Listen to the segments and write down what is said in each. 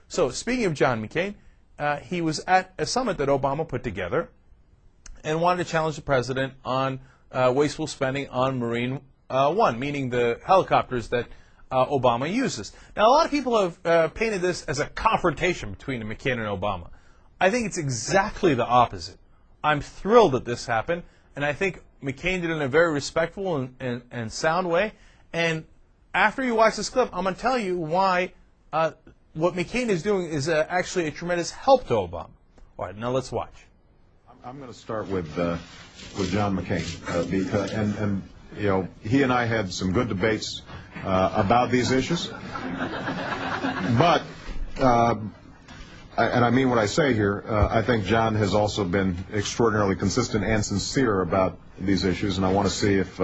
So speaking of John McCain, he was at a summit that Obama put together and wanted to challenge the president on wasteful spending on Marine One, meaning the helicopters that Obama uses. Now, a lot of people have painted this as a confrontation between McCain and Obama. I think it's exactly the opposite. I'm thrilled that this happened, and I think McCain did it in a very respectful and sound way. And after you watch this clip, I'm going to tell you why what McCain is doing is actually a tremendous help to Obama. All right, now let's watch. I'm going to start with John McCain because and you know, he and I had some good debates about these issues, but and I mean what I say here. I think John has also been extraordinarily consistent and sincere about these issues, and I want to see if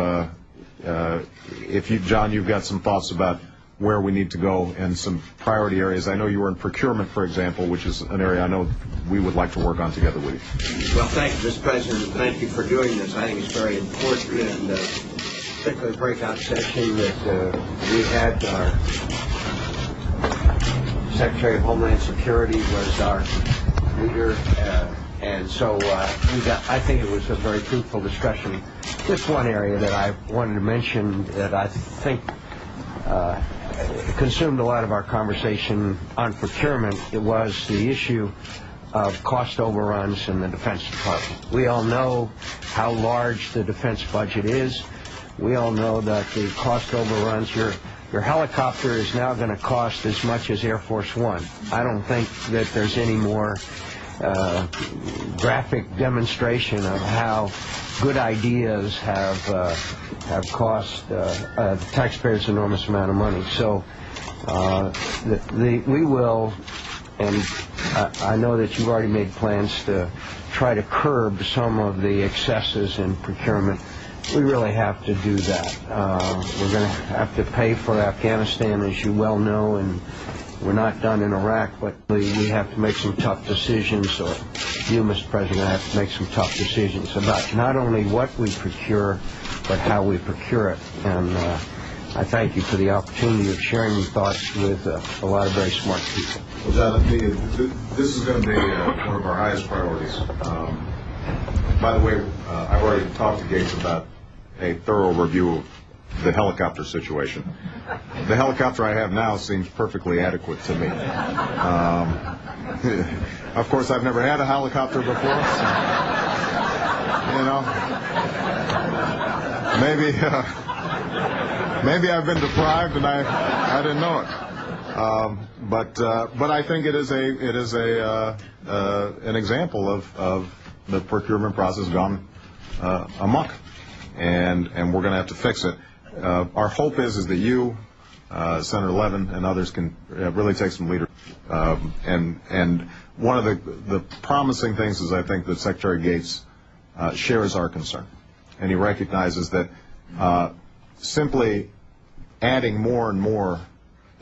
you, John, you've got some thoughts about where we need to go and some priority areas. I know you were in procurement, for example, which is an area I know we would like to work on together with you. Well, thank you, Mr. President. Thank you for doing this. I think it's very important, and particularly the breakout session that we had. Our Secretary of Homeland Security was our leader, and so I think it was a very fruitful discussion. Just one area that I wanted to mention that I think consumed a lot of our conversation on procurement. It was the issue of cost overruns in the Defense Department. We all know how large the defense budget is. We all know that the cost overruns, your helicopter is now going to cost as much as Air Force One. I don't think that there's any more graphic demonstration of how good ideas have cost the taxpayers an enormous amount of money. So we will, and I know that you've already made plans to try to curb some of the excesses in procurement. We really have to do that. We're going to have to pay for Afghanistan, as you well know, and we're not done in Iraq, but we have to make some tough decisions, or you, Mr. President, have to make some tough decisions about not only what we procure, but how we procure it. And I thank you for the opportunity of sharing your thoughts with a lot of very smart people. Well, John, this is going to be one of our highest priorities. By the way, I've already talked to Gates about a thorough review of the helicopter situation. The helicopter I have now seems perfectly adequate to me. Of course, I've never had a helicopter before, so, maybe I've been deprived and I didn't know it. But I think it is an example of the procurement process gone amok, and we're going to have to fix it. Our hope is that you, Senator Levin, and others can really take some leadership. And one of the promising things is I think that Secretary Gates shares our concern, and he recognizes that simply adding more and more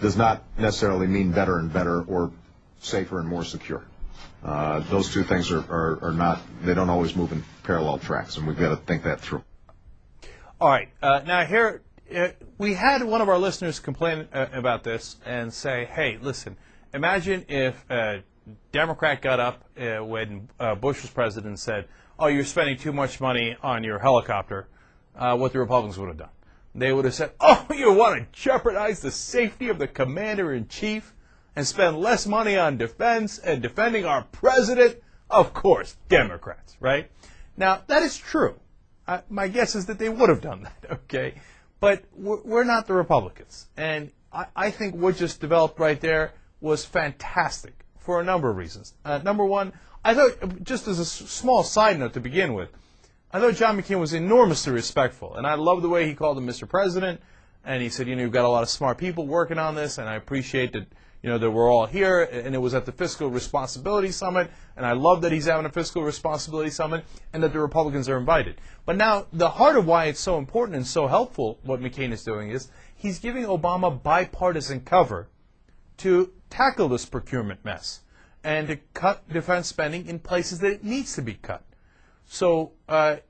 does not necessarily mean better and better or safer and more secure. Those two things are not, they don't always move in parallel tracks, and we've got to think that through. All right. Now here, we had one of our listeners complain about this and say, hey, listen, imagine if a Democrat got up when Bush was president and said, oh, you're spending too much money on your helicopter, what the Republicans would have done. They would have said, oh, you want to jeopardize the safety of the commander-in-chief and spend less money on defense and defending our president? Of course, Democrats, right? Now, that is true. My guess is that they would have done that, okay? But we're not the Republicans. And I think what just developed right there was fantastic for a number of reasons. Number one, I thought, just as a small side note to begin with, I thought John McCain was enormously respectful. And I love the way he called him Mr. President. And he said, you've got a lot of smart people working on this, and I appreciate that, that we're all here, and it was at the Fiscal Responsibility Summit, and I love that he's having a Fiscal Responsibility Summit, and that the Republicans are invited. But now, the heart of why it's so important and so helpful, what McCain is doing, is he's giving Obama bipartisan cover to tackle this procurement mess and to cut defense spending in places that it needs to be cut. So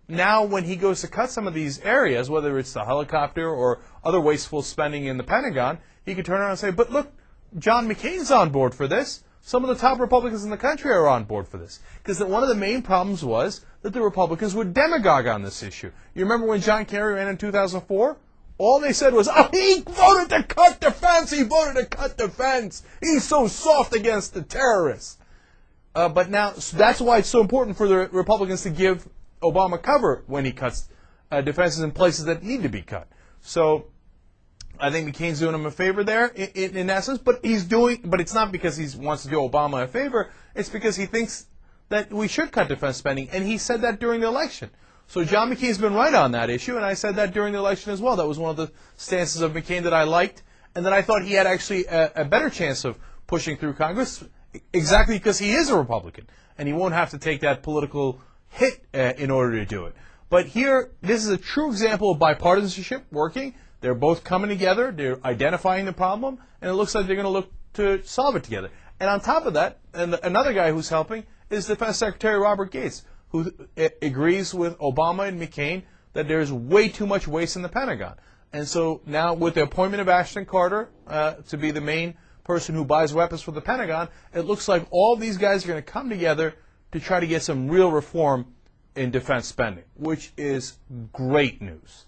now when he goes to cut some of these areas, whether it's the helicopter or other wasteful spending in the Pentagon, he could turn around and say, but look, John McCain's on board for this. Some of the top Republicans in the country are on board for this. Because one of the main problems was that the Republicans were demagogue on this issue. You remember when John Kerry ran in 2004? All they said was, oh, he voted to cut defense. He voted to cut defense. He's so soft against the terrorists. But now, so that's why it's so important for the Republicans to give Obama cover when he cuts defenses in places that need to be cut. So I think McCain's doing him a favor there in essence, but it's not because he wants to do Obama a favor. It's because he thinks that we should cut defense spending, and he said that during the election. So John McCain's been right on that issue, and I said that during the election as well. That was one of the stances of McCain that I liked, and that I thought he had actually a better chance of pushing through Congress, exactly because he is a Republican, and he won't have to take that political hit in order to do it. But here, this is a true example of bipartisanship working. They're both coming together, they're identifying the problem, and it looks like they're going to look to solve it together. And on top of that, and another guy who's helping is Defense Secretary Robert Gates, who agrees with Obama and McCain that there's way too much waste in the Pentagon. And so now with the appointment of Ashton Carter to be the main person who buys weapons for the Pentagon, it looks like all these guys are going to come together to try to get some real reform in defense spending, which is great news.